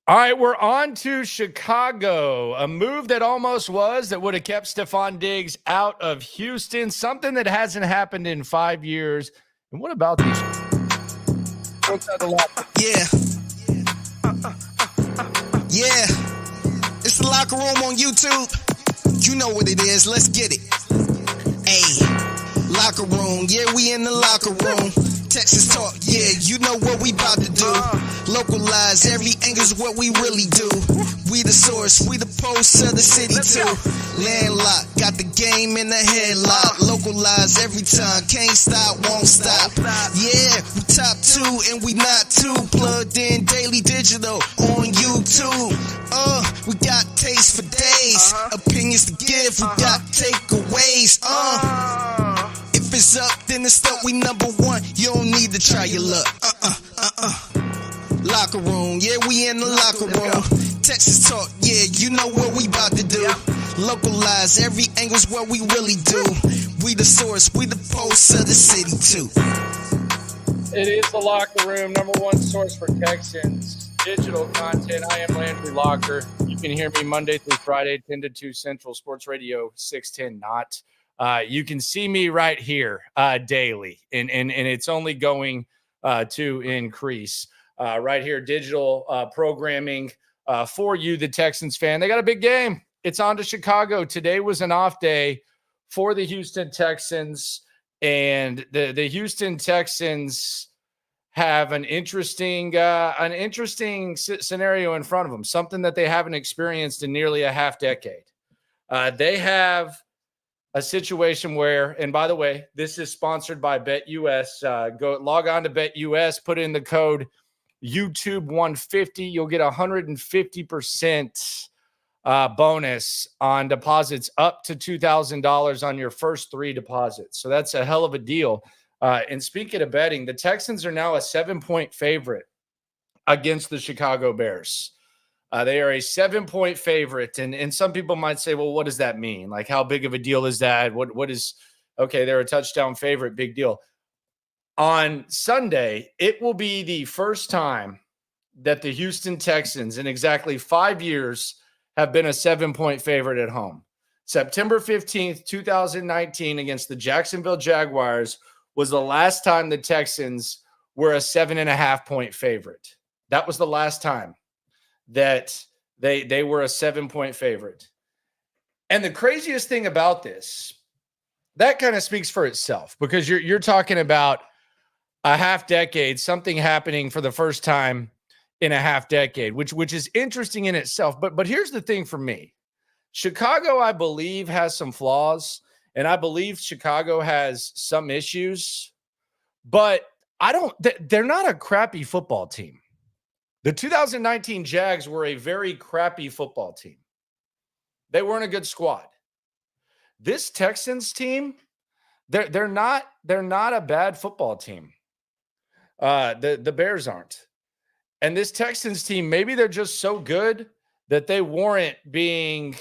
All right, we're on to Chicago, a move that almost was that would have kept Stefon Diggs out of Houston, something that hasn't happened in 5 years. And what about these? Yeah. Yeah. It's the Locker Room on YouTube. You know what it is. Let's get it. Hey, Locker Room. Yeah, we in the locker room. Texas talk. Yeah, you know what we about to do. Localize every angle's what we really do. We the source. We the pulse of the city too. Landlocked. Got the game in the headlock. Localize every time. Can't stop, won't stop. Yeah, we top 2 and we not too. Plugged in daily digital on YouTube. We got taste for days. Opinions to give. We got takeaways. If it's up, then it's up. We number one. You don't need to try your luck. Locker room. Yeah, we in the locker room. Texas talk. Yeah, you know what we about to do. Localize every angle's what we really do. We the source. We the pulse of the city too. It is the Locker Room, number one source for Texans digital content. I am Landry Locker. You can hear me Monday through Friday, 10 to 2 Central, Sports Radio 610 not. You can see me right here daily, and it's only going to increase. Right here, digital programming for you, the Texans fan. They got a big game. It's on to Chicago. Today was an off day for the Houston Texans, and the Houston Texans have an interesting scenario in front of them, something that they haven't experienced in nearly a half decade. They have a situation where, and by the way, this is sponsored by BetUS. Go log on to BetUS, put in the code YouTube150. You'll get 150% bonus on deposits up to $2,000 on your first 3 deposits. So that's a hell of a deal. And speaking of betting, the Texans are now a 7-point favorite against the Chicago Bears. They are a 7-point favorite. And some people might say, well, what does that mean? Like, how big of a deal is that? What is, okay, they're a touchdown favorite, big deal. On Sunday, it will be the first time that the Houston Texans in exactly 5 years have been a 7-point favorite at home. September 15th, 2019 against the Jacksonville Jaguars was the last time the Texans were a 7.5-point favorite. That was the last time that they were a 7-point favorite. And the craziest thing about this, that kind of speaks for itself, because you're talking about a half decade, something happening for the first time in a half decade, which is interesting in itself. But here's the thing for me. Chicago, I believe, has some flaws, and I believe Chicago has some issues, but they're not a crappy football team. The 2019 Jags were a very crappy football team. They weren't a good squad. This Texans team, they're not a bad football team. The Bears aren't. And this Texans team, maybe they're just so good that they warrant being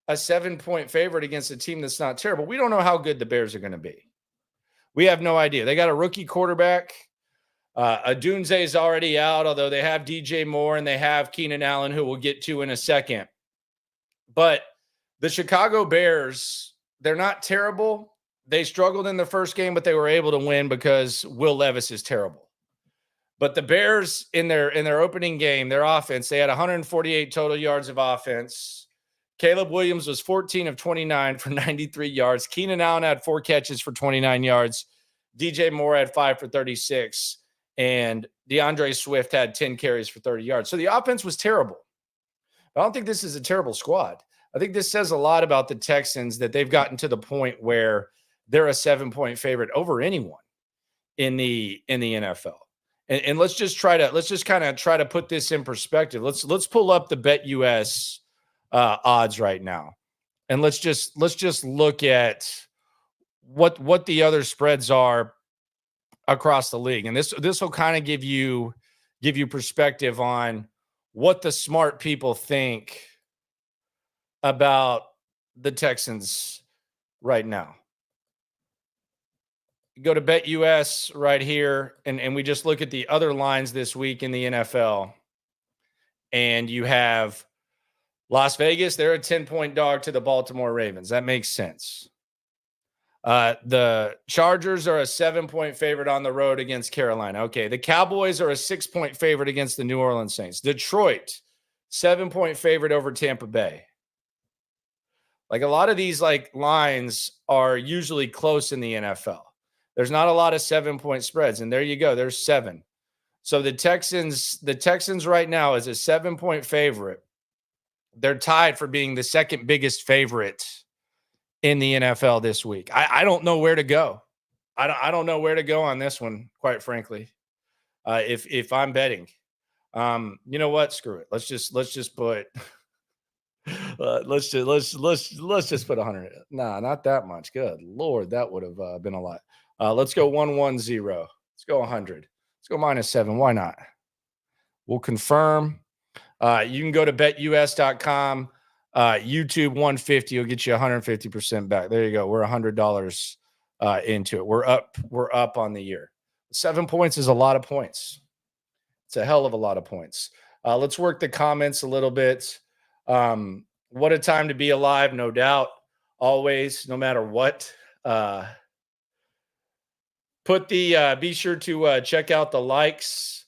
a 7-point favorite against a team that's not terrible. We don't know how good the Bears are going to be. We have no idea. They got a rookie quarterback. Adunze is already out, although they have DJ Moore and they have Keenan Allen, who we'll get to in a second. But the Chicago Bears, they're not terrible. They struggled in the first game, but they were able to win because Will Levis is terrible. But the Bears, in their opening game, their offense, they had 148 total yards of offense. Caleb Williams was 14 of 29 for 93 yards. Keenan Allen had 4 catches for 29 yards. DJ Moore had 5 for 36. And DeAndre Swift had 10 carries for 30 yards. So the offense was terrible. But I don't think this is a terrible squad. I think this says a lot about the Texans, that they've gotten to the point where they're a 7-point favorite over anyone in the NFL. And let's just kind of try to put this in perspective. Let's pull up the BetUS odds right now, and let's just look at what the other spreads are across the league. And this will kind of give you perspective on what the smart people think about the Texans right now. Go to BetUS right here, and we just look at the other lines this week in the NFL. and you have Las Vegas. They're a 10-point dog to the Baltimore Ravens. That makes sense. The Chargers are a 7-point favorite on the road against Carolina. Okay. The Cowboys are a 6-point favorite against the New Orleans Saints. Detroit, 7-point favorite over Tampa Bay. Like a lot of these lines are usually close in the NFL. There's not a lot of 7-point spreads, and there you go. There's 7. So the Texans right now is a 7-point favorite. They're tied for being the second biggest favorite in the NFL this week. I don't know where to go. I don't know where to go on this one, quite frankly. If I'm betting, you know what? Screw it. Let's just put. Let's just put 100. Nah, not that much. Good Lord, that would have been a lot. Let's go 110. Let's go 100. Let's go -7. Why not? We'll confirm. You can go to betus.com. YouTube 150 will get you 150% back. There you go. We're $100 into it. We're up on the year. 7 points is a lot of points. It's a hell of a lot of points. Let's work the comments a little bit. What a time to be alive, no doubt. Always, no matter what. Be sure to check out the likes.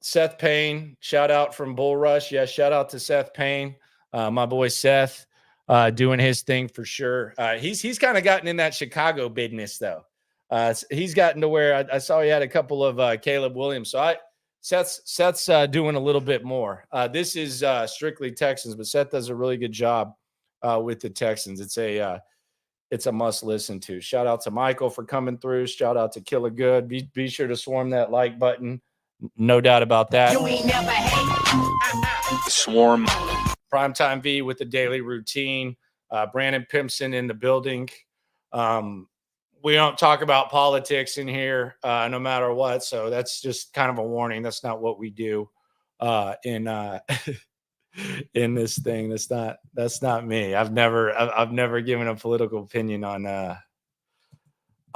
Seth Payne, shout out from Bull Rush. Yeah, shout out to Seth Payne, my boy Seth, doing his thing for sure. He's kind of gotten in that Chicago business though. He's gotten to where I saw he had a couple of Caleb Williams. So Seth's doing a little bit more. This is strictly Texans, but Seth does a really good job with the Texans. It's a must listen to. Shout out to Michael for coming through. Shout out to Killer Good. Be sure to swarm that like button. No doubt about that. You ain't never hate. Swarm. Primetime V with the daily routine. Brandon Pimpson in the building. We don't talk about politics in here, no matter what. So that's just kind of a warning. That's not what we do in this thing. That's not me. I've never given a political opinion on the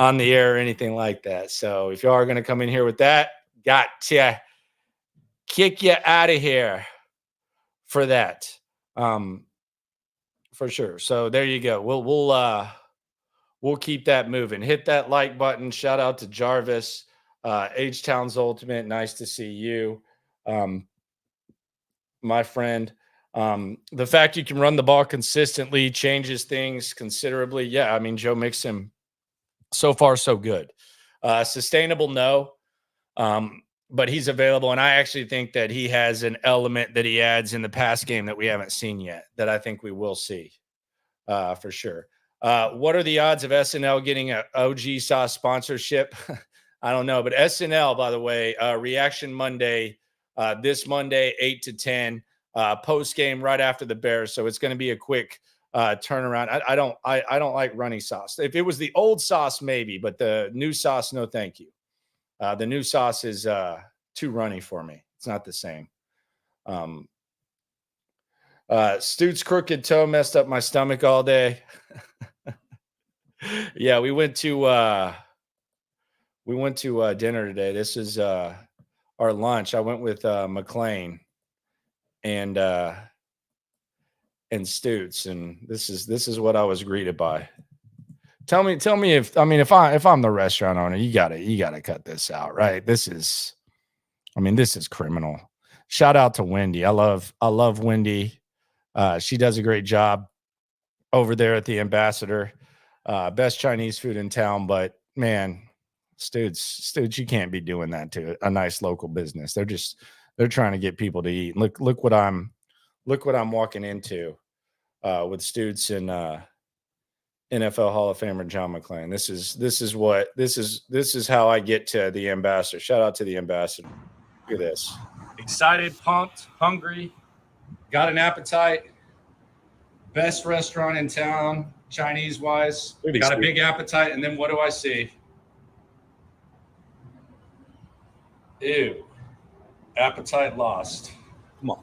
air or anything like that. So if you are going to come in here with that, got to kick you out of here for that, for sure. So there you go. We'll keep that moving. Hit that like button. Shout out to Jarvis, H-Town's Ultimate. Nice to see you, my friend. The fact you can run the ball consistently changes things considerably. Yeah, I mean, Joe Mixon, so far so good. Sustainable, no. But he's available, and I actually think that he has an element that he adds in the pass game that we haven't seen yet, that I think we will see for sure. What are the odds of SNL getting an OG Sauce sponsorship? I don't know, but SNL, by the way, Reaction Monday, this Monday, 8 to 10, post game right after the Bears. So it's going to be a quick turnaround. I don't like runny sauce. If it was the old sauce, maybe, but the new sauce, no, thank you. The new sauce is too runny for me. It's not the same. Stu's crooked toe messed up my stomach all day. Yeah, we went to dinner today. This is our lunch. I went with McLean and Stutes, and this is what I was greeted by. Tell me if I'm the restaurant owner, you gotta cut this out, right? This is criminal. Shout out to Wendy. I love Wendy. She does a great job over there at the Ambassador. Best Chinese food in town, but man, Stoots, you can't be doing that to a nice local business. They're trying to get people to eat. Look what I'm walking into with Stoots and NFL Hall of Famer John McClain. This is how I get to the Ambassador. Shout out to the Ambassador. Look at this. Excited, pumped, hungry, got an appetite. Best restaurant in town, Chinese wise. Got a big appetite, and then what do I see? Ew. Appetite lost. Come on.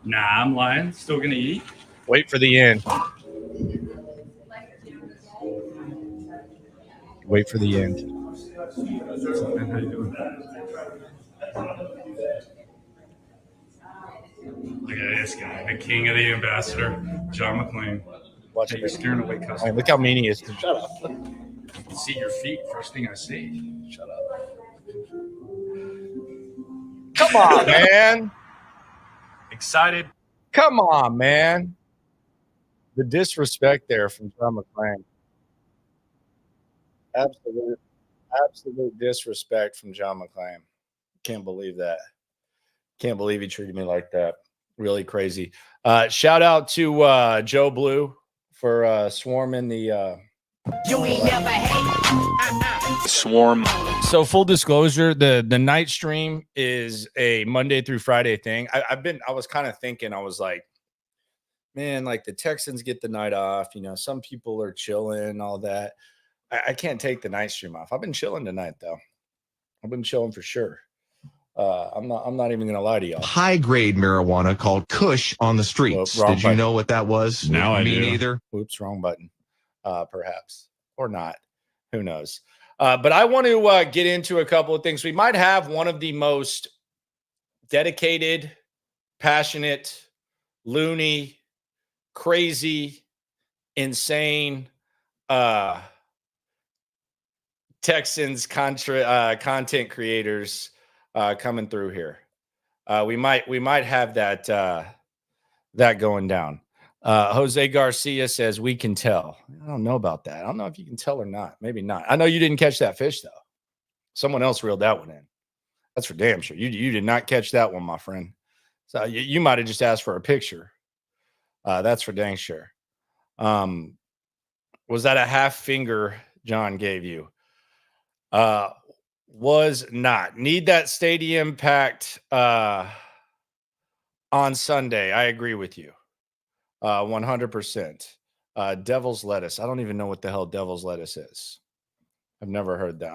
Nah, I'm lying. Still gonna eat. Wait for the end. Wait for the end. Man, how you doing? Look at this guy, the king of the ambassador, John McClain. Watch Hey, it. you're scaring away customers. Look how mean he is. Shut up. See your feet, first thing I see. Shut up. Come on, man. Excited. Come on, man. The disrespect there from John McClain. Absolute disrespect from John McClain. Can't believe that. Can't believe he treated me like that. Really crazy. Shout out to Joe Blue for swarming the You ain't never hate. swarm. So full disclosure, the night stream is a Monday through Friday thing. I was kind of thinking, I was like, man, like the Texans get the night off. You know, some people are chilling, all that. I can't take the night stream off. I've been chilling tonight though. I've been chilling for sure. I'm not even gonna lie to y'all. High grade marijuana called Kush on the streets. Wrong Did you button. know what that was? Now I Me do. neither. Oops, wrong button. Perhaps or not. Who knows? But I want to get into a couple of things. We might have one of the most dedicated, passionate, loony, crazy, insane Texans content creators coming through here. We might have that going down. Jose Garcia says we can tell. I don't know about that. I don't know if you can tell or not. Maybe not. I know you didn't catch that fish though. Someone else reeled that one in. That's for damn sure. You did not catch that one, my friend. So you might have just asked for a picture. That's for dang sure. Was that a half finger John gave you? Was not. Need that stadium packed on Sunday. I agree with you. 100%. Devil's lettuce. I don't even know what the hell devil's lettuce is. I've never heard that.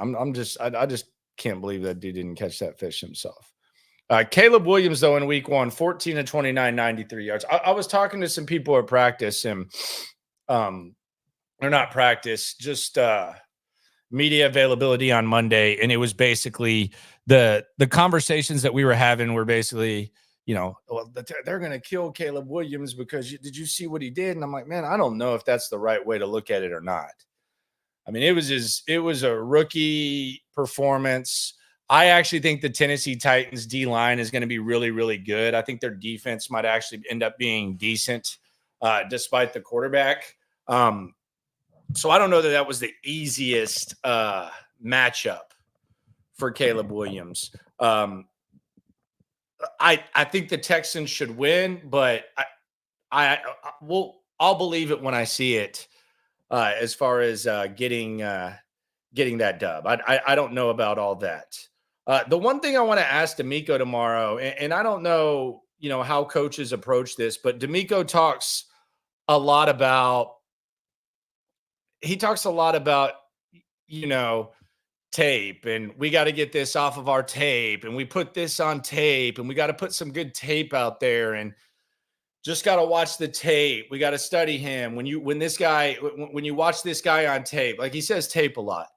I just can't believe that dude didn't catch that fish himself. Caleb Williams, though, in week 1, 14 to 29, 93 yards. I was talking to some people at practice and or not practice, just media availability on Monday. And it was basically the conversations that we were having were basically, you know, well, they're going to kill Caleb Williams because did you see what he did? And I'm like, man, I don't know if that's the right way to look at it or not. I mean, it was a rookie performance. I actually think the Tennessee Titans D-line is going to be really, really good. I think their defense might actually end up being decent despite the quarterback. So I don't know that was the easiest matchup for Caleb Williams. I think the Texans should win, but I'll believe it when I see it. As far as getting that dub, I don't know about all that. The one thing I want to ask D'Amico tomorrow, and I don't know, you know, how coaches approach this, but D'Amico talks a lot about. He talks a lot about, you know, tape, and we got to get this off of our tape, and we put this on tape, and we got to put some good tape out there, and just got to watch the tape. We got to study him. When you watch this guy on tape, like he says tape a lot.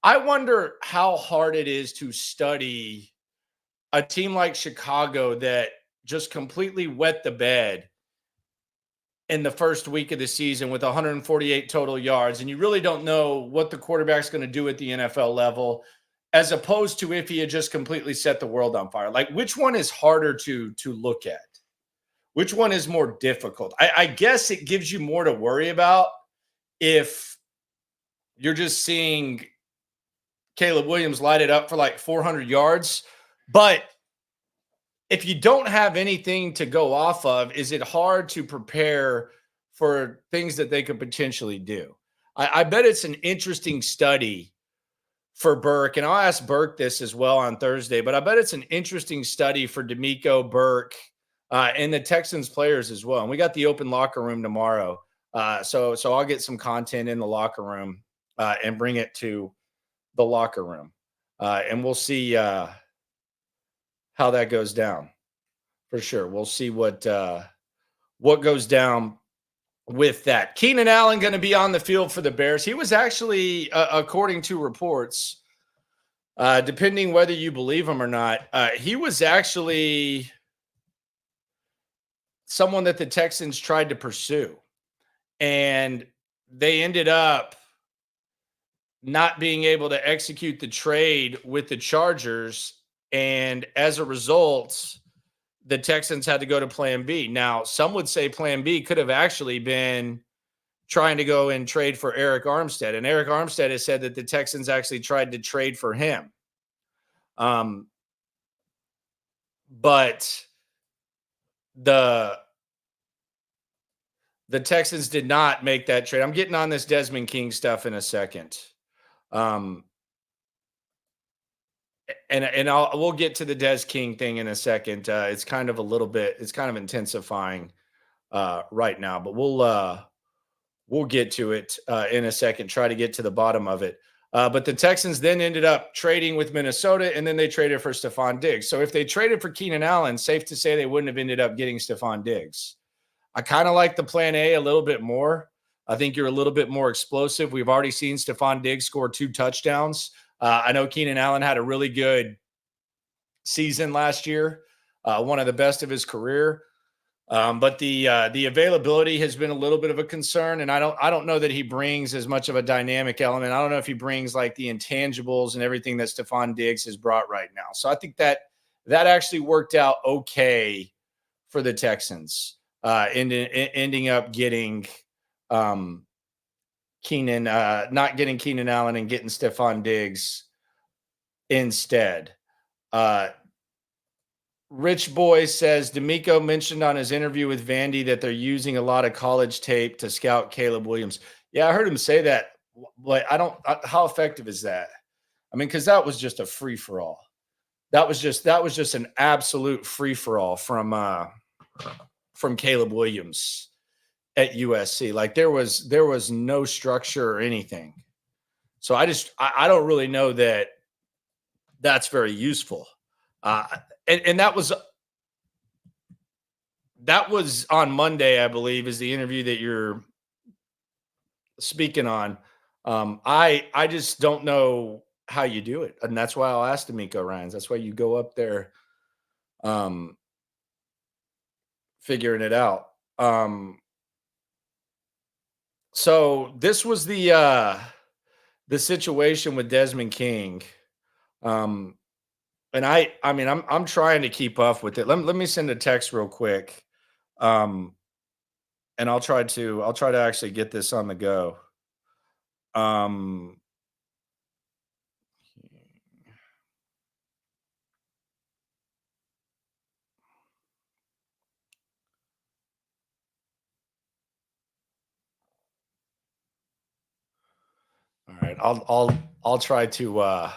I wonder how hard it is to study a team like Chicago that just completely wet the bed in the first week of the season with 148 total yards, and you really don't know what the quarterback's going to do at the NFL level, as opposed to if he had just completely set the world on fire. Like, which one is harder to look at? Which one is more difficult? I guess it gives you more to worry about if you're just seeing Caleb Williams light it up for like 400 yards. But if you don't have anything to go off of, is it hard to prepare for things that they could potentially do? I bet it's an interesting study for Burke, and I'll ask Burke this as well on Thursday, but I bet it's an interesting study for D'Amico, Burke, and the Texans players as well. And we got the open locker room tomorrow. So I'll get some content in the locker room and bring it to the locker room. And we'll see how that goes down for sure. We'll see what goes down with that. Keenan Allen going to be on the field for the Bears. He was actually, according to reports, depending whether you believe him or not, he was actually someone that the Texans tried to pursue. And they ended up not being able to execute the trade with the Chargers. And as a result, the Texans had to go to plan B. Now, some would say plan B could have actually been trying to go and trade for Eric Armstead. And Eric Armstead has said that the Texans actually tried to trade for him. But the Texans did not make that trade. I'm getting on this Desmond King stuff in a second. And we'll get to the Des King thing in a second. It's kind of intensifying right now, but we'll get to it in a second, try to get to the bottom of it. But the Texans then ended up trading with Minnesota, and then they traded for Stefon Diggs. So if they traded for Keenan Allen, safe to say they wouldn't have ended up getting Stefon Diggs. I kind of like the plan A a little bit more. I think you're a little bit more explosive. We've already seen Stefon Diggs score 2 touchdowns. I know Keenan Allen had a really good season last year, one of the best of his career. But the availability has been a little bit of a concern, and I don't know that he brings as much of a dynamic element. I don't know if he brings like the intangibles and everything that Stefon Diggs has brought right now. So I think that actually worked out okay for the Texans, ending up getting not getting Keenan Allen and getting Stefon Diggs instead. Rich Boy says, D'Amico mentioned on his interview with Vandy that they're using a lot of college tape to scout Caleb Williams. Yeah, I heard him say that, but how effective is that? I mean, because that was just a free-for-all. That was just an absolute free-for-all from Caleb Williams at USC. Like there was no structure or anything. So I don't really know that that's very useful. And that was on Monday, I believe, is the interview that you're speaking on. I just don't know how you do it. And that's why I'll ask Nico Ryans. That's why you go up there figuring it out. So this was the situation with Desmond King. And I mean, I'm trying to keep up with it. Let me send a text real quick. And I'll try to actually get this on the go. All right, I'll try to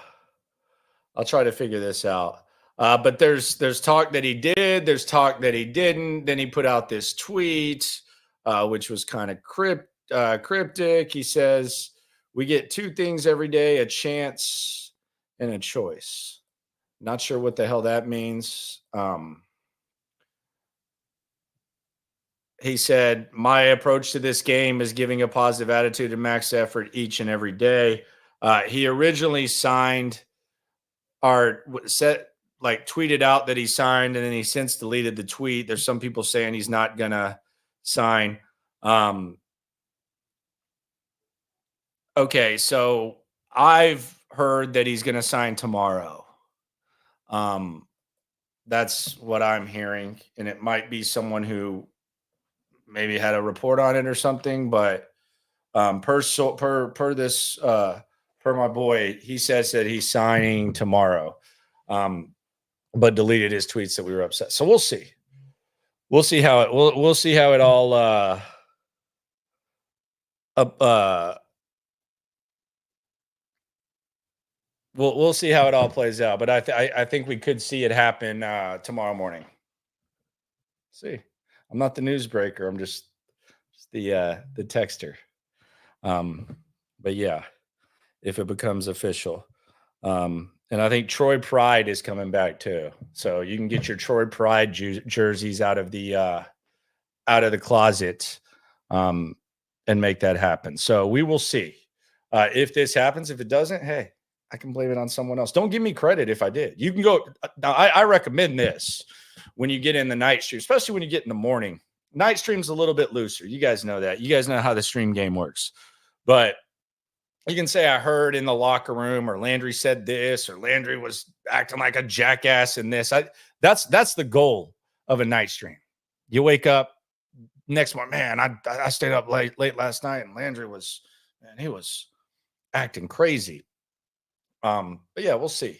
figure this out. But there's talk that he did, there's talk that he didn't. Then he put out this tweet, which was kind of cryptic. He says, "We get 2 things every day: a chance and a choice." Not sure what the hell that means. He said, "My approach to this game is giving a positive attitude and max effort each and every day." He originally signed tweeted out that he signed, and then he since deleted the tweet. There's some people saying he's not going to sign. Okay, so I've heard that he's going to sign tomorrow. That's what I'm hearing, and it might be someone who maybe had a report on it or something, but per my boy, he says that he's signing tomorrow, but deleted his tweets that we were upset. So we'll see. We'll see how it all we'll see how it all plays out. But I think we could see it happen tomorrow morning. See, I'm not the newsbreaker. I'm just the texter. But yeah, if it becomes official. And I think Troy Pride is coming back too. So you can get your Troy Pride jerseys out of the closet and make that happen. So we will see if this happens. If it doesn't, hey, I can blame it on someone else. Don't give me credit if I did. You can go. Now, I recommend this when you get in the night stream, especially when you get in the morning. Night stream's a little bit looser. You guys know that. You guys know how the stream game works. But you can say I heard in the locker room, or Landry said this, or Landry was acting like a jackass in this. That's the goal of a night stream. You wake up next morning, man, I stayed up late last night, and Landry was, man, he was acting crazy. But yeah, we'll see.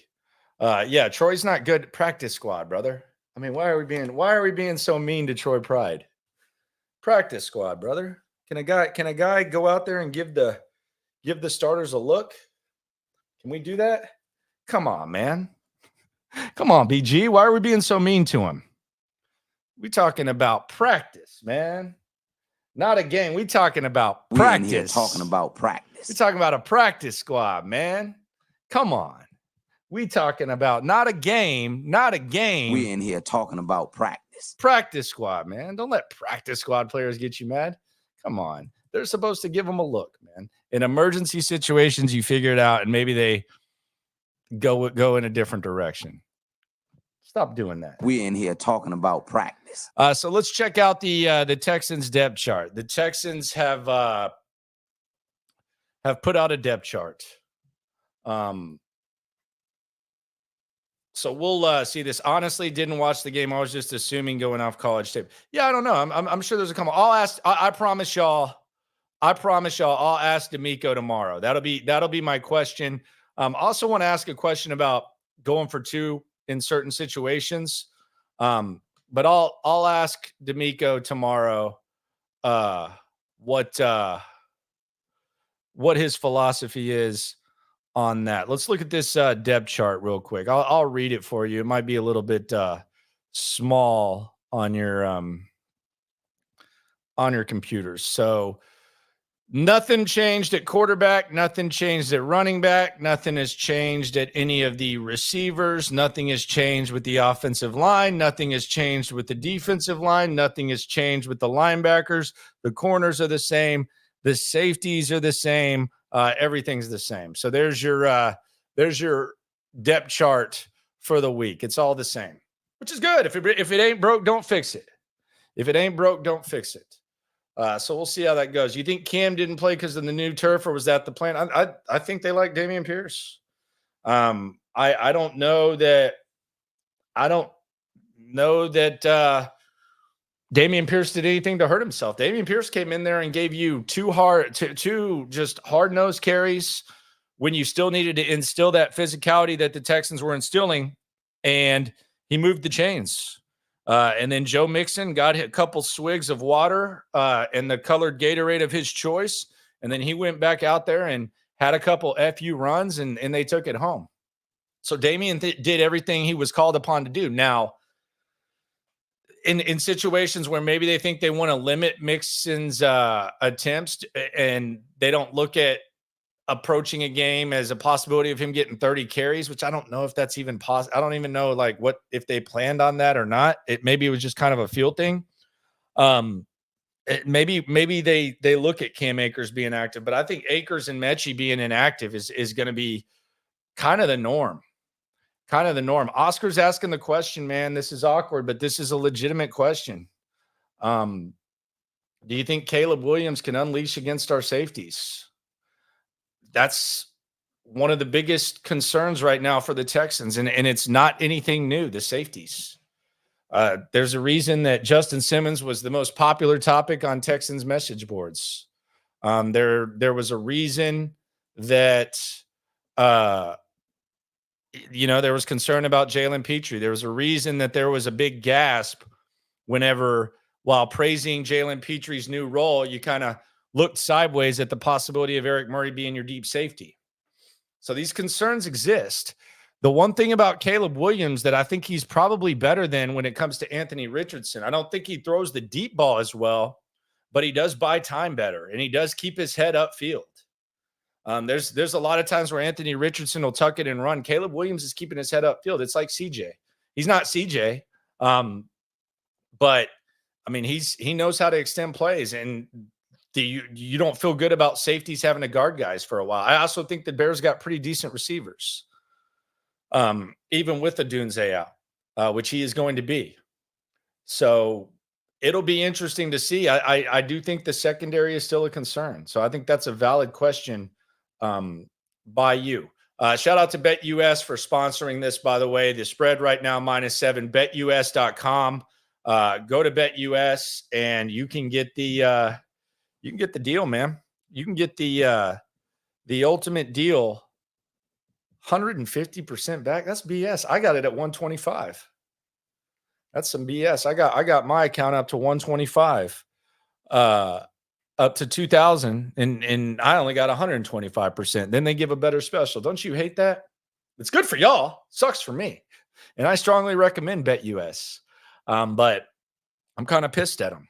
Yeah, Troy's not good. Practice squad, brother. I mean, why are we being so mean to Troy Pride? Practice squad, brother. Can a guy go out there and give the starters a look? Can we do that? Come on, man. Come on, BG. Why are we being so mean to him? We talking about practice, man. Not a game. We talking about practice. We in here talking about practice. We talking about a practice squad, man. Come on. We talking about not a game. We in here talking about practice. Practice squad, man. Don't let practice squad players get you mad. Come on. They're supposed to give them a look, man. In emergency situations, you figure it out, and maybe they go in a different direction. Stop doing that. We in here talking about practice. So let's check out the Texans depth chart. The Texans have put out a depth chart. So we'll see this. Honestly, didn't watch the game. I was just assuming going off college tape. Yeah, I don't know. I'm sure there's a couple. I'll ask. I promise y'all. I'll ask Nico tomorrow. That'll be my question. Also want to ask a question about going for two in certain situations. But I'll ask Nico tomorrow what his philosophy is on that. Let's look at this depth chart real quick. I'll read it for you. It might be a little bit small on your computers. So nothing changed at quarterback. Nothing changed at running back. Nothing has changed at any of the receivers. Nothing has changed with the offensive line. Nothing has changed with the defensive line. Nothing has changed with the linebackers. The corners are the same. The safeties are the same. Everything's the same. So there's your depth chart for the week. It's all the same, which is good. If it ain't broke, don't fix it. If it ain't broke, don't fix it. So we'll see how that goes. You think Cam didn't play because of the new turf, or was that the plan? I think they like Dameon Pierce. I don't know that. Dameon Pierce did anything to hurt himself. Dameon Pierce came in there and gave you two just hard-nosed carries when you still needed to instill that physicality that the Texans were instilling, and he moved the chains. And then Joe Mixon got a couple swigs of water and the colored Gatorade of his choice, and then he went back out there and had a couple FU runs, and they took it home. So Dameon did everything he was called upon to do. Now, in situations where maybe they think they want to limit Mixon's attempts, and they don't look at approaching a game as a possibility of him getting 30 carries, which I don't know if that's even possible. I don't even know what if they planned on that or not. Maybe it was just kind of a field thing. Maybe they look at Cam Akers being active, but I think Akers and Mechie being inactive is going to be kind of the norm. Oscar's asking the question, man. This is awkward, but this is a legitimate question. Do you think Caleb Williams can unleash against our safeties? That's one of the biggest concerns right now for the Texans, and it's not anything new, the safeties. There's a reason that Justin Simmons was the most popular topic on Texans message boards. There was a reason that there was concern about Jalen Petrie. There was a reason that there was a big gasp whenever, while praising Jalen Petrie's new role, you kind of looked sideways at the possibility of Eric Murray being your deep safety. So these concerns exist. The one thing about Caleb Williams that I think he's probably better than when it comes to Anthony Richardson, I don't think he throws the deep ball as well, but he does buy time better, and he does keep his head upfield. There's a lot of times where Anthony Richardson will tuck it and run. Caleb Williams is keeping his head upfield. It's like CJ. He's not CJ, but I mean he knows how to extend plays, and you don't feel good about safeties having to guard guys for a while. I also think the Bears got pretty decent receivers, even with the Dunze out, which he is going to be. So it'll be interesting to see. I do think the secondary is still a concern. So I think that's a valid question by you. Shout out to BetUS for sponsoring this, by the way. The spread right now, -7, betus.com. Go to BetUS and you can get the deal, man. You can get the ultimate deal, 150% back. That's BS. I got it at 125. That's some BS. I got my account up to 125, up to 2,000, and I only got 125%. Then they give a better special. Don't you hate that? It's good for y'all. Sucks for me. And I strongly recommend BetUS. But I'm kind of pissed at them.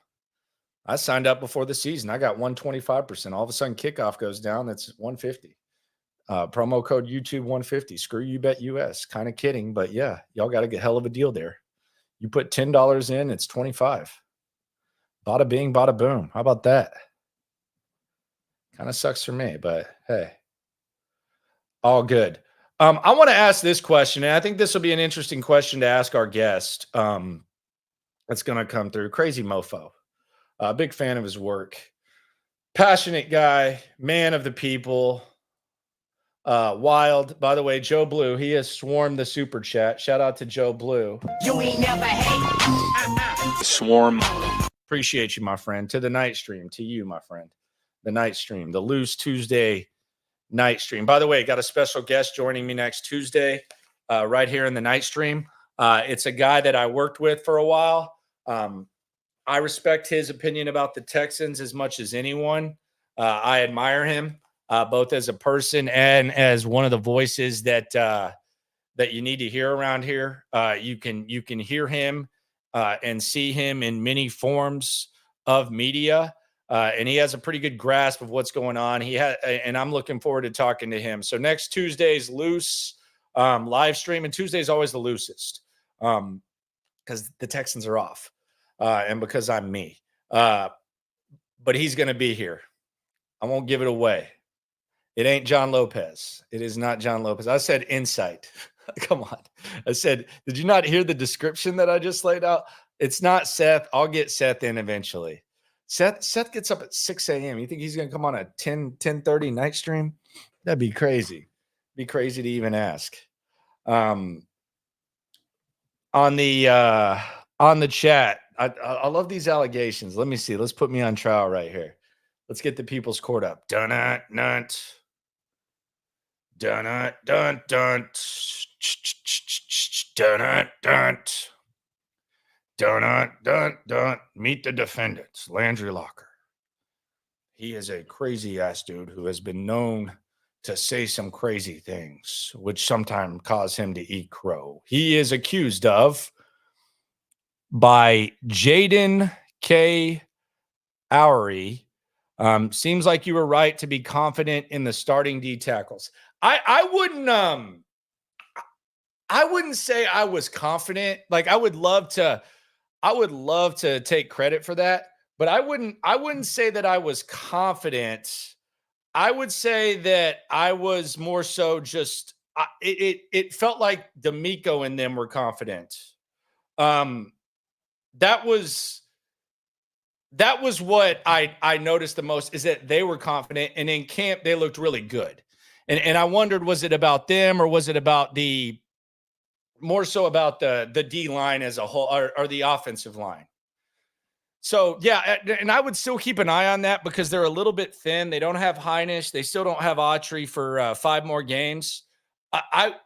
I signed up before the season. I got 125%. All of a sudden, kickoff goes down. That's 150. Promo code YouTube 150. Screw you, BetUS. Kind of kidding, but yeah, y'all got a hell of a deal there. You put $10 in, it's 25. Bada bing, bada boom. How about that? Kind of sucks for me, but hey, all good. I want to ask this question, and I think this will be an interesting question to ask our guest. That's going to come through. Crazy mofo. Big fan of his work. Passionate guy, man of the people. Wild. By the way, Joe Blue, he has swarmed the super chat. Shout out to Joe Blue. You ain't never hate. Swarm. Appreciate you, my friend. To the night stream. To you, my friend. The night stream. The Loose Tuesday night stream. By the way, got a special guest joining me next Tuesday right here in the night stream. It's a guy that I worked with for a while. I respect his opinion about the Texans as much as anyone. I admire him both as a person and as one of the voices that you need to hear around here. You can hear him and see him in many forms of media, and he has a pretty good grasp of what's going on. And I'm looking forward to talking to him. So next Tuesday's Loose live stream, and Tuesday is always the loosest because the Texans are off. And because I'm me. But he's going to be here. I won't give it away. It ain't John Lopez. It is not John Lopez. I said insight. Come on. I said, did you not hear the description that I just laid out? It's not Seth. I'll get Seth in eventually. Seth gets up at 6 a.m. You think he's going to come on a 10:30 night stream? That'd be crazy. Be crazy to even ask. On the chat, I love these allegations. Let me see. Let's put me on trial right here. Let's get the people's court up. Dun dun dun dun dun dun dun dun dun dun dun. Meet the defendants. Landry Locker. He is a crazy ass dude who has been known to say some crazy things, which sometimes cause him to eat crow. He is accused of, by Jaden K. Oury. Seems like you were right to be confident in the starting D tackles. I wouldn't say I was confident. Like I would love to take credit for that, but I wouldn't say that I was confident. I would say that I was more so just it felt like D'Amico and them were confident. That was what I noticed the most, is that they were confident, and in camp they looked really good. And I wondered, was it about them, or was it about more so about the D line as a whole, or the offensive line? So yeah, and I would still keep an eye on that because they're a little bit thin. They don't have Heinisch. They still don't have Autry for 5 more games. I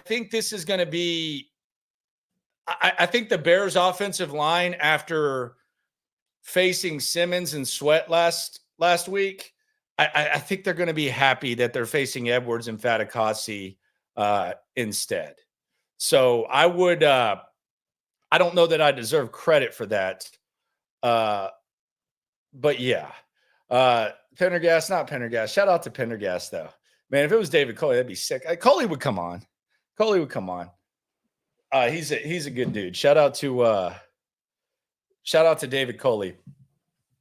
think this is going to be. I think the Bears' offensive line, after facing Simmons and Sweat last week, I think they're going to be happy that they're facing Edwards and Fatukasi instead. So I would. I don't know that I deserve credit for that, but yeah, Pendergast, not Pendergast. Shout out to Pendergast though, man. If it was David Coley, that'd be sick. Coley would come on. He's a good dude. Shout out to David Coley.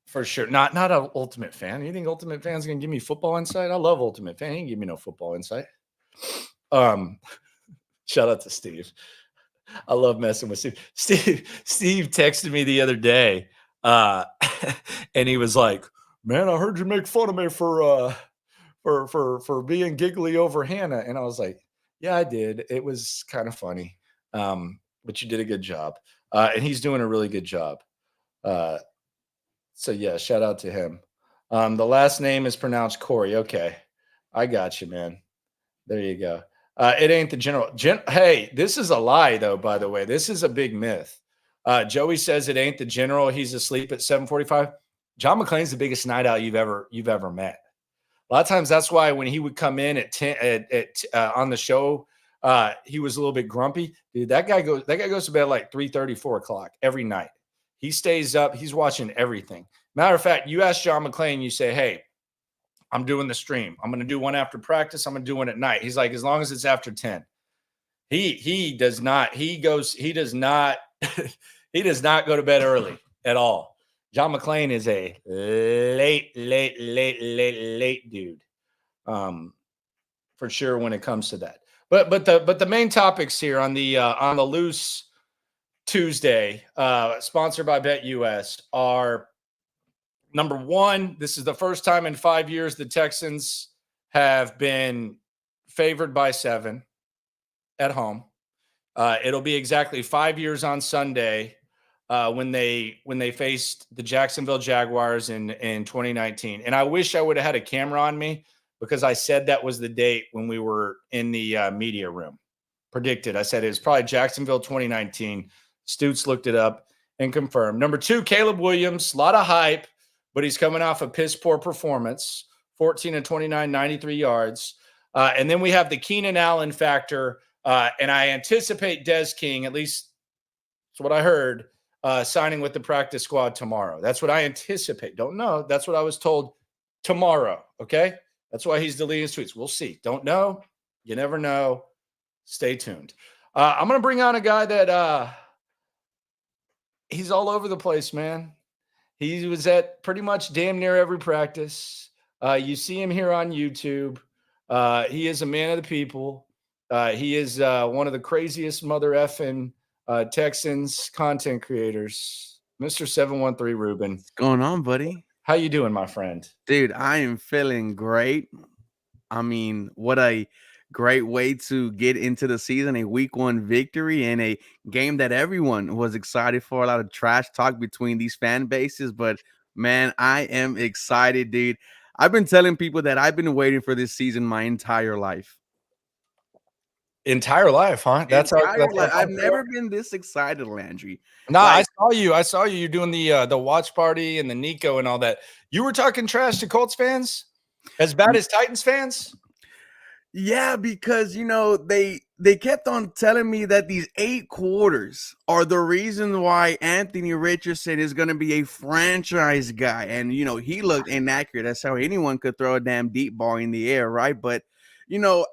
For sure. Not an Ultimate Fan. You think Ultimate Fan's gonna give me football insight? I love Ultimate Fan. He ain't give me no football insight. Shout out to Steve. I love messing with Steve. Steve texted me the other day, and he was like, "Man, I heard you make fun of me for being giggly over Hannah." And I was like, "Yeah, I did. It was kind of funny, but you did a good job." And he's doing a really good job. So yeah, shout out to him. The last name is pronounced Corey. Okay, I got you, man. There you go. It ain't the general. Hey, this is a lie, though. By the way, this is a big myth. Joey says it ain't the general. He's asleep at 7:45. John McClain's the biggest night out you've ever met. A lot of times, that's why when he would come in at 10 on the show, he was a little bit grumpy. Dude, that guy goes to bed at like 3:30, 4 o'clock every night. He stays up. He's watching everything. Matter of fact, you ask John McClain, you say, "Hey, I'm doing the stream. I'm going to do one after practice. I'm going to do one at night." He's like, "As long as it's after 10. He does not go to bed early at all. John McClain is a late dude. For sure when it comes to that. But the main topics here on the Loose Tuesday, sponsored by BetUS, are number one, this is the first time in 5 years the Texans have been favored by 7 at home. It'll be exactly 5 years on Sunday when they faced the Jacksonville Jaguars in 2019. And I wish I would have had a camera on me because I said that was the date when we were in the media room. Predicted. I said it was probably Jacksonville 2019. Stutz looked it up and confirmed. Number 2, Caleb Williams, a lot of hype, but he's coming off a piss poor performance, 14 of 29, 93 yards. And then we have the Keenan Allen factor. And I anticipate Des King, at least that's what I heard, signing with the practice squad tomorrow. That's what I anticipate. Don't know. That's what I was told tomorrow. Okay. That's why he's deleting his tweets. We'll see. Don't know. You never know. Stay tuned. I'm going to bring on a guy that he's all over the place, man. He was at pretty much damn near every practice. You see him here on YouTube. He is a man of the people. He is one of the craziest mother effing Texans content creators, Mr. 713 Ruben. What's going on, buddy? How you doing, my friend? Dude, I am feeling great. I mean, what a great way to get into the season, a week 1 victory and a game that everyone was excited for. A lot of trash talk between these fan bases, but man, I am excited, dude. I've been telling people that I've been waiting for this season my entire life. Entire life, huh? I've never been this excited, Landry. No, I saw you. You're doing the watch party and the Nico and all that. You were talking trash to Colts fans, as bad as Titans fans. Yeah, because they kept on telling me that these 8 quarters are the reason why Anthony Richardson is going to be a franchise guy, and he looked inaccurate. That's how anyone could throw a damn deep ball in the air, right? But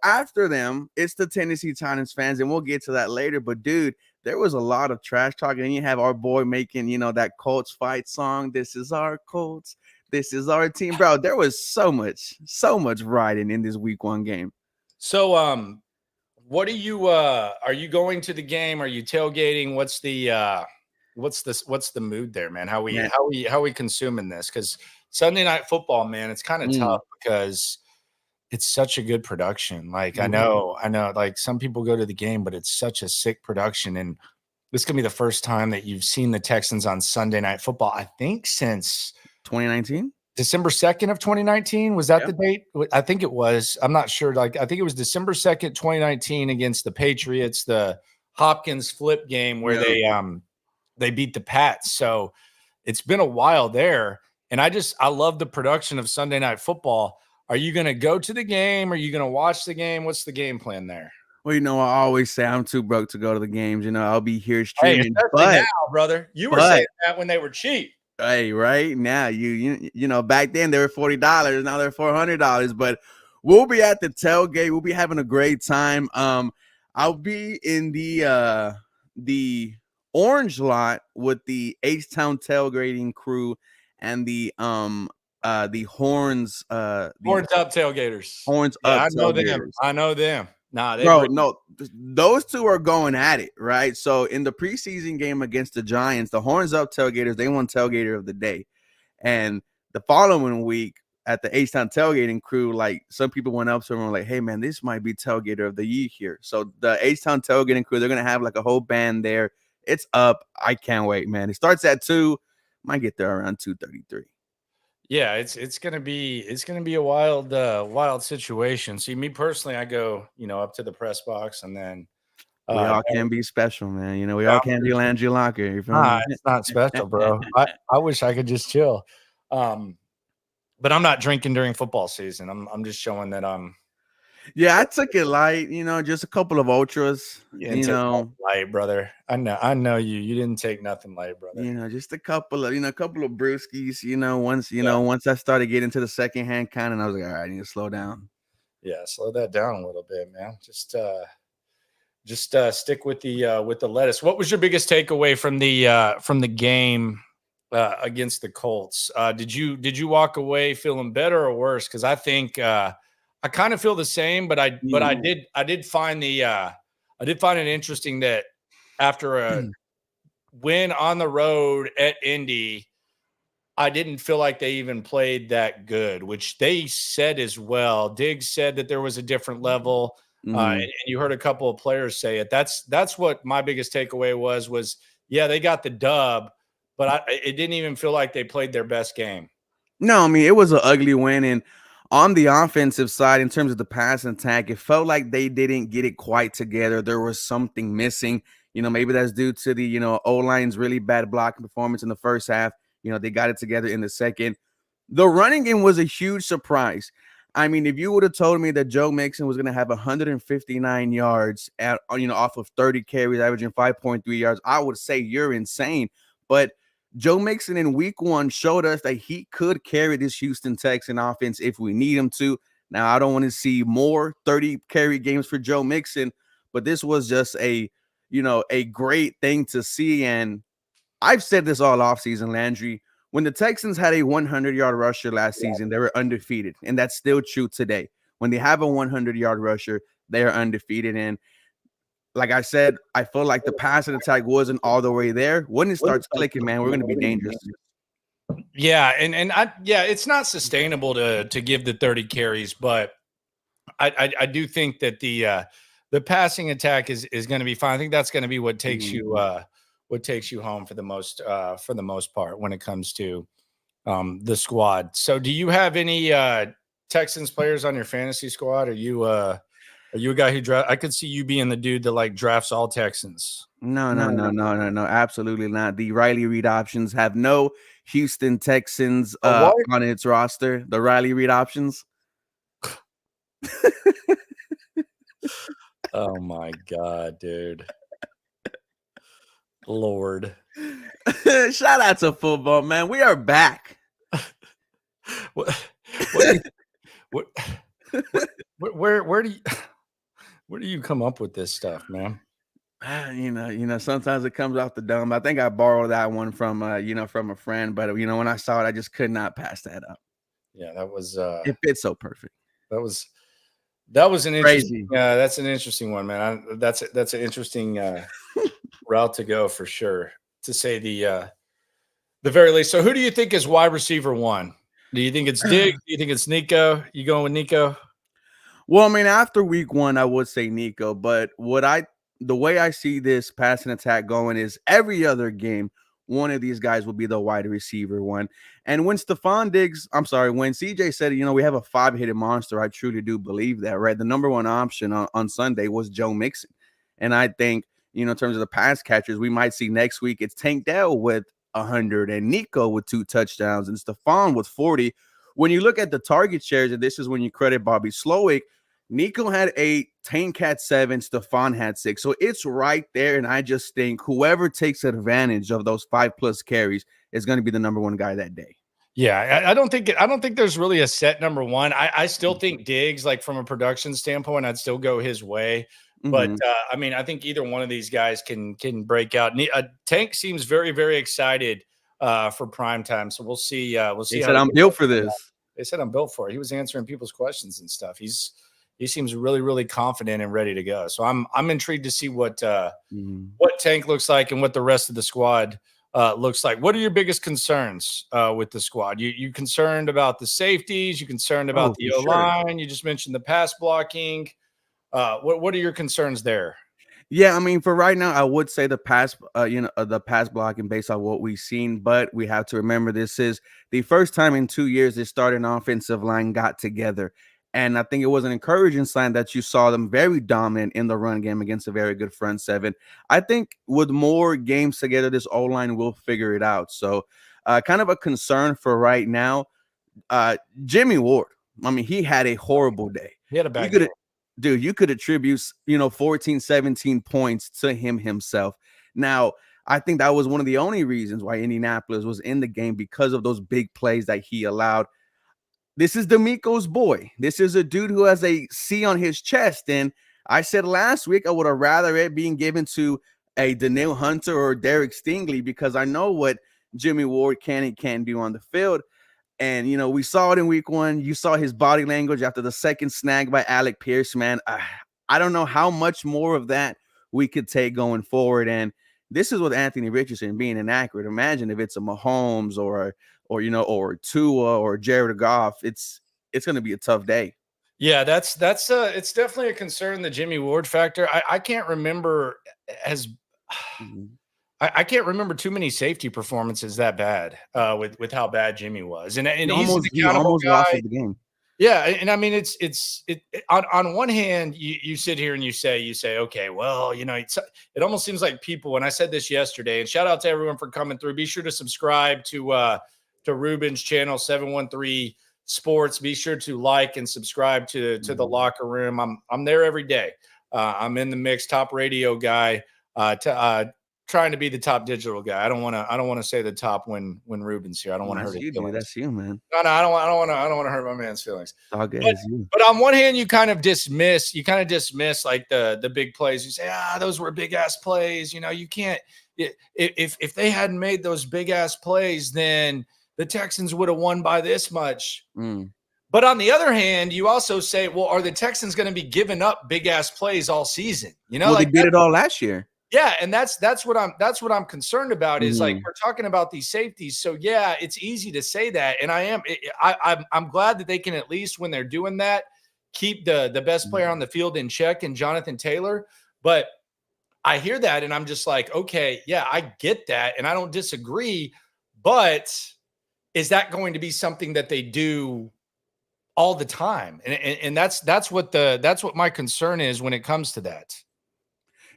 after them, it's the Tennessee Titans fans, and we'll get to that later. But dude, there was a lot of trash talking, and you have our boy making, that Colts fight song. This is our Colts. This is our team, bro. There was so much riding in this week 1 game. So, what are you going to the game? Are you tailgating? What's the mood there, man? How we consuming this? Because Sunday Night Football, man, it's kind of tough because it's such a good production. Like I know, like some people go to the game, but it's such a sick production. And this could be the first time that you've seen the Texans on Sunday Night Football, I think, since 2019. December 2nd of 2019. Was that the date? I think it was. I'm not sure. I think it was December 2nd, 2019 against the Patriots, the Hopkins flip game where they beat the Pats. So it's been a while there. And I love the production of Sunday Night Football. Are you going to go to the game? Are you going to watch the game? What's the game plan there? Well, I always say I'm too broke to go to the games. I'll be here streaming. Hey, but now, brother, you were saying that when they were cheap. Hey, right now, you back then they were $40. Now they're $400. But we'll be at the tailgate. We'll be having a great time. I'll be in the orange lot with the H-Town tailgating crew and the horns Horns up tailgaters. Horns Yeah, up I know them. tailgaters. I know them. Nah, they Bro, bring no, those two are going at it, right? So in the preseason game against the Giants, the horns up tailgaters, they won tailgater of the day. And the following week at the H-Town tailgating crew, like some people went up to them and were like, hey man, this might be tailgater of the year here. So the H-Town tailgating crew, they're gonna have like a whole band there. It's up. I can't wait, man. It starts at 2. Might get there around 2:33. Yeah, it's gonna be a wild situation. See, me personally, I go up to the press box, and then We all can be special, man. You know, we all can be Landry Locker. You feel me? it's not special, bro. I wish I could just chill, but I'm not drinking during football season. I'm just showing that I'm. Yeah, I took it light. Just a couple of ultras. Light, brother. I know you. You didn't take nothing light, brother. Just a couple of brewskis. Once I started getting to the secondhand kind, and I was like, all right, I need to slow down. Yeah, slow that down a little bit, man. Just stick with the lettuce. What was your biggest takeaway from the game against the Colts? Did you walk away feeling better or worse? Because I think I kind of feel the same, but I did find it interesting that after a win on the road at Indy, I didn't feel like they even played that good, which they said as well. Diggs said that there was a different level, and you heard a couple of players say it. That's what my biggest takeaway was. Yeah, they got the dub, but it didn't even feel like they played their best game. No, I mean, it was an ugly win, and on the offensive side, in terms of the pass attack, it felt like they didn't get it quite together. There was something missing. Maybe that's due to the, O-line's really bad blocking performance in the first half. They got it together in the second. The running game was a huge surprise. I mean, if you would have told me that Joe Mixon was going to have 159 yards off of 30 carries, averaging 5.3 yards, I would say you're insane. But Joe Mixon in week 1 showed us that he could carry this Houston Texan offense if we need him to. Now, I don't want to see more 30 carry games for Joe Mixon, but this was just a great thing to see. And I've said this all offseason, Landry. When the Texans had a 100-yard rusher last season, they were undefeated, and that's still true today. When they have a 100-yard rusher, they are undefeated. And like I said, I feel like the passing attack wasn't all the way there. When it starts clicking, man, we're going to be dangerous. Yeah, it's not sustainable to give the 30 carries, but I do think that the passing attack is going to be fine. I think that's going to be what takes you home for the most part when it comes to the squad. So, do you have any Texans players on your fantasy squad? Are you a guy who I could see you being the dude that like drafts all Texans. No, absolutely not. The Riley Reid options have no Houston Texans on its roster. The Riley Reid options. Oh my God, dude. Lord. Shout out to football, man. We are back. Where do you come up with this stuff, man? Sometimes it comes off the dome. I think I borrowed that one from from a friend, but when I saw it, I just could not pass that up. Yeah, that was it fits so perfect. That was an interesting that's an interesting one, man. That's an interesting route to go for sure, to say the very least. So who do you think is wide receiver 1? Do you think it's Diggs? Do you think it's Nico? You going with Nico? Well, I mean, after week 1, I would say Nico, but the way I see this passing attack going is every other game, one of these guys will be the wide receiver 1. And when when CJ said, we have a 5-headed monster, I truly do believe that, right? The number 1 option on Sunday was Joe Mixon. And I think, in terms of the pass catchers, we might see next week it's Tank Dell with 100 and Nico with 2 touchdowns and Stefon with 40. When you look at the target shares, and this is when you credit Bobby Slowick, Nico had 8, Tank had 7, Stefon had 6. So it's right there. And I just think whoever takes advantage of those 5+ carries is going to be the number 1 guy that day. Yeah, I don't think there's really a set number 1. I still think Diggs, like from a production standpoint, I'd still go his way. But I mean, I think either one of these guys can break out. Tank seems very, very excited for prime time. So we'll see. We'll see. He said, "I'm built for this." They said I'm built for it. He was answering people's questions and stuff. He seems really, really confident and ready to go. So I'm intrigued to see what Tank looks like and what the rest of the squad looks like. What are your biggest concerns with the squad? You concerned about the safeties? You concerned about the O-line? Sure. You just mentioned the pass blocking. What are your concerns there? Yeah, I mean, for right now, I would say the pass blocking based on what we've seen, but we have to remember this is the first time in 2 years this starting offensive line got together. And I think it was an encouraging sign that you saw them very dominant in the run game against a very good front seven. I think with more games together, this O-line will figure it out. So kind of a concern for right now. Jimmy Ward, I mean, he had a horrible day. He had a bad game. Dude, you could attribute, 14, 17 points to him himself. Now, I think that was one of the only reasons why Indianapolis was in the game, because of those big plays that he allowed. This is D'Amico's boy. This is a dude who has a C on his chest. And I said last week I would have rather it being given to a Danielle Hunter or Derek Stingley, because I know what Jimmy Ward can and can't do on the field. And, we saw it in week 1. You saw his body language after the second snag by Alec Pierce, man. I don't know how much more of that we could take going forward. And this is with Anthony Richardson being inaccurate. Imagine if it's a Mahomes or Tua or Jared Goff. It's going to be a tough day. Yeah, it's definitely a concern, the Jimmy Ward factor. I can't remember I can't remember too many safety performances that bad with how bad Jimmy was, and he almost lost the game. Yeah, and I mean it's on one hand you sit here and you say okay, well, it almost seems like people, and I said this yesterday, and shout out to everyone for coming through. Be sure to subscribe to Ruben's channel 713 Sports. Be sure to like and subscribe to the Locker Room. I'm there every day. I'm in the mix, top radio guy. Trying to be the top digital guy. I don't want to say the top when Ruben's here. I don't want to hurt his feelings. That's you, man. No, I don't want to hurt my man's feelings. All good. But on one hand, you kind of dismiss like the big plays. You say, those were big ass plays. You can't. If they hadn't made those big ass plays, then the Texans would have won by this much. But on the other hand, you also say, well, are the Texans going to be giving up big ass plays all season? Well, they did it all last year. Yeah, and that's what I'm concerned about is like we're talking about these safeties. So yeah, it's easy to say that, and I'm glad that they can, at least when they're doing that, keep the best player on the field in check and Jonathan Taylor. But I hear that and I'm just like, okay, yeah, I get that, and I don't disagree. But is that going to be something that they do all the time? And that's what my concern is when it comes to that.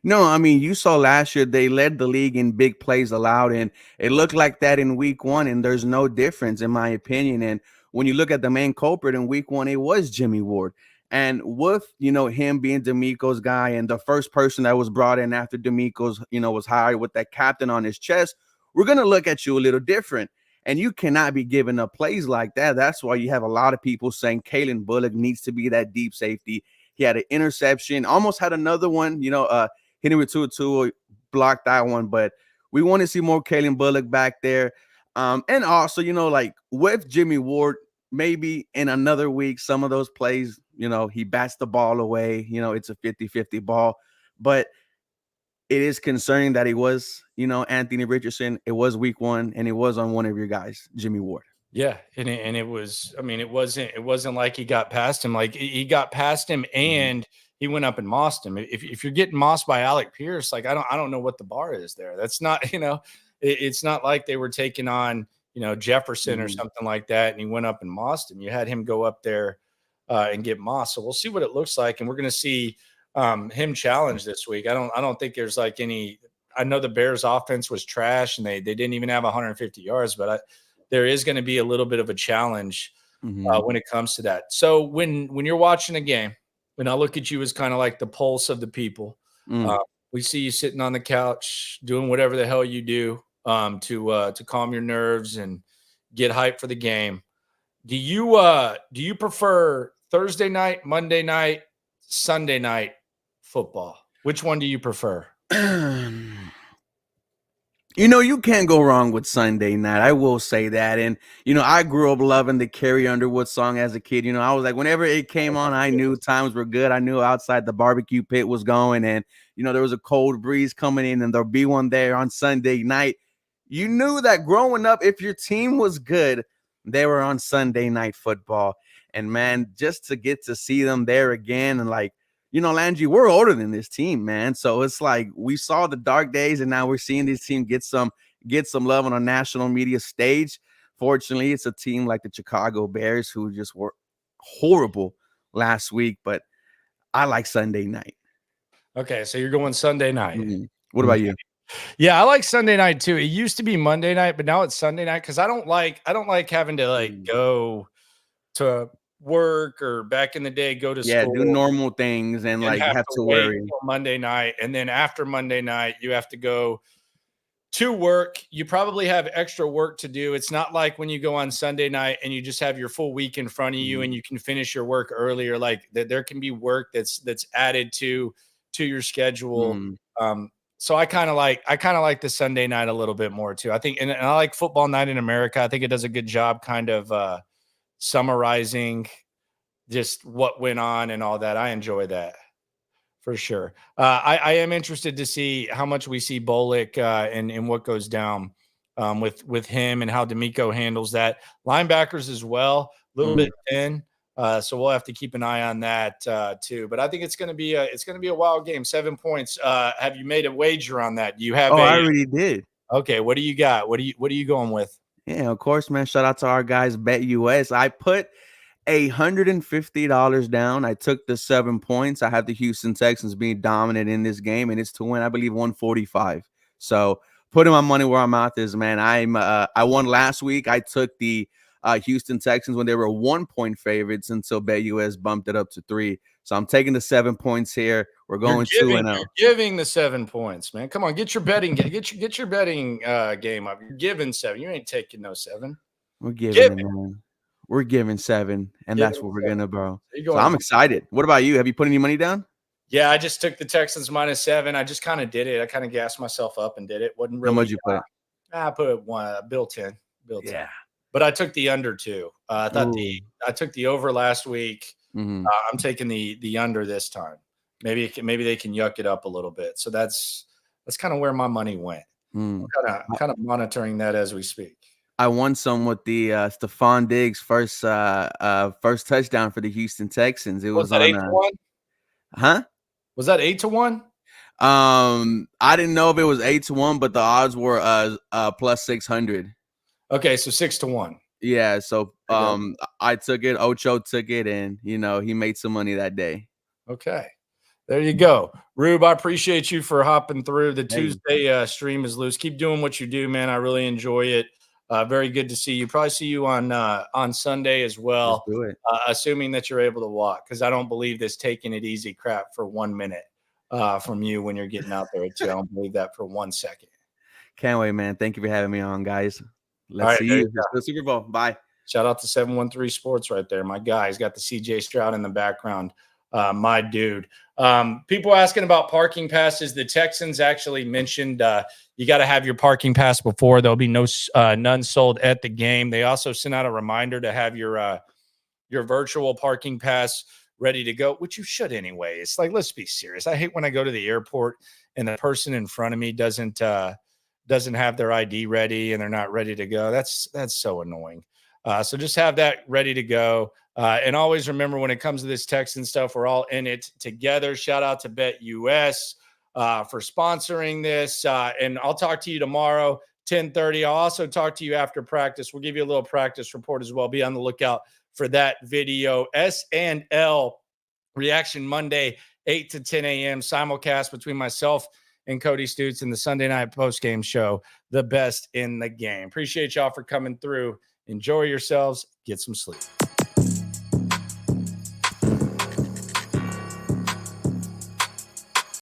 No, I mean, you saw last year they led the league in big plays allowed, and it looked like that in week 1, and there's no difference in my opinion. And when you look at the main culprit in week 1, it was Jimmy Ward. And with, him being D'Amico's guy and the first person that was brought in after D'Amico's, was hired with that captain on his chest, we're going to look at you a little different. And you cannot be giving up plays like that. That's why you have a lot of people saying Kalen Bullock needs to be that deep safety. He had an interception, almost had another one, hitting with 2-2, blocked that one. But we want to see more Kalen Bullock back there. And also, like with Jimmy Ward, maybe in another week, some of those plays, he bats the ball away. It's a 50-50 ball. But it is concerning that it was, Anthony Richardson. It was week 1, and it was on one of your guys, Jimmy Ward. Yeah, and it was. I mean, it wasn't like he got past him. Like he got past him, and he went up and mossed him. If you're getting mossed by Alec Pierce, like I don't know what the bar is there. That's not, it's not like they were taking on, Jefferson or something like that, and he went up and mossed him. You had him go up there and get mossed. So we'll see what it looks like, and we're going to see him challenge this week. I don't think there's like any. I know the Bears' offense was trash, and they didn't even have 150 yards, but there is going to be a little bit of a challenge when it comes to that. So when you're watching a game, and I look at you as kind of like the pulse of the people. We see you sitting on the couch doing whatever the hell you do to calm your nerves and get hyped for the game. Do you prefer Thursday night, Monday night, Sunday night football? Which one do you prefer? You know, you can't go wrong with Sunday night. I will say that. And, you know, I grew up loving the Carrie Underwood song as a kid. You know, I was like, whenever it came on, I knew times were good. I knew outside the barbecue pit was going. And, you know, there was a cold breeze coming in, and there'll be one there on Sunday night. You knew that growing up, if your team was good, they were on Sunday Night Football. And, man, just to get to see them there again and, like, you know, Landry, we're older than this team, man. So it's like we saw the dark days, and now we're seeing this team get some love on a national media stage. Fortunately, it's a team like the Chicago Bears who just were horrible last week, but I like Sunday night. Okay, so you're going Sunday night. Mm-hmm. What about you? Yeah, I like Sunday night too. It used to be Monday night, but now it's Sunday night because I don't like having to go to work or back in the day go to school. Do normal things and like have to worry until Monday night, and then after Monday night you have to go to work. You probably have extra work to do. It's not like when you go on Sunday night and you just have your full week in front of you and you can finish your work earlier. Like there can be work that's added to your schedule. So I kind of like the Sunday night a little bit more too. I think, and I like Football Night in America. I think it does a good job kind of summarizing just what went on and all that. I enjoy that for sure. I am interested to see how much we see Bullock and what goes down with him and how Nico handles that. Linebackers as well, a little bit thin. So we'll have to keep an eye on that too. But I think it's going to be a wild game. 7 points. Have you made a wager on that? Do you have? I already did. Okay. What do you got? What are you going with? Yeah, of course, man. Shout out to our guys, BetUS. I put $150 down. I took the 7 points. I have the Houston Texans being dominant in this game, and it's to win, I believe, 145. So putting my money where my mouth is, man. I won last week. I took the Houston Texans when they were 1 point favorites until BetUS bumped it up to 3. So I'm taking the 7 points here. We're going 2-0. You're giving the 7 points, man. Come on, get your betting betting game up. You're giving 7. You ain't taking no 7. We're giving it, man. We're giving 7, and that's what we're gonna, bro. So I'm excited. What about you? Have you put any money down? Yeah, I just took the Texans -7. I just kind of did it. I kind of gassed myself up and did it. Wasn't really. How much you put? I put one bill 10. Yeah. But I took the under too. I took the over last week. Mm-hmm. I'm taking the under this time. Maybe they can yuck it up a little bit. So that's kind of where my money went. I'm kind of monitoring that as we speak. I won some with the Stefon Diggs first touchdown for the Houston Texans. It was that 8-1? Huh? Was that 8-1? I didn't know if it was 8-1, but the odds were plus 600. Okay, so 6-1. Yeah, so I took it. Ocho took it, and he made some money that day. Okay, there you go, Rube. I appreciate you for hopping through. The Tuesday stream is loose. Keep doing what you do, man. I really enjoy it. Very good to see you. Probably see you on Sunday as well. Let's do it. Assuming that you're able to walk, because I don't believe this taking it easy crap for 1 minute from you when you're getting out there too. I don't believe that for 1 second. Can't wait, man. Thank you for having me on, guys. Let's see you. The Super Bowl. Bye. Shout out to 713 Sports right there. My guy. He's got the CJ Stroud in the background. My dude. People asking about parking passes. The Texans actually mentioned you got to have your parking pass before. There'll be none sold at the game. They also sent out a reminder to have your virtual parking pass ready to go, which you should anyway. It's like, let's be serious. I hate when I go to the airport and the person in front of me doesn't have their ID ready and they're not ready to go. That's so annoying. So just have that ready to go. And always remember, when it comes to this Texan stuff, we're all in it together. Shout out to BetUS for sponsoring this. And I'll talk to you tomorrow, 10:30. I'll also talk to you after practice. We'll give you a little practice report as well. Be on the lookout for that video. S&L Reaction Monday, 8 to 10 a.m. simulcast between myself and Cody Stutes in the Sunday night postgame show, the best in the game. Appreciate y'all for coming through. Enjoy yourselves. Get some sleep.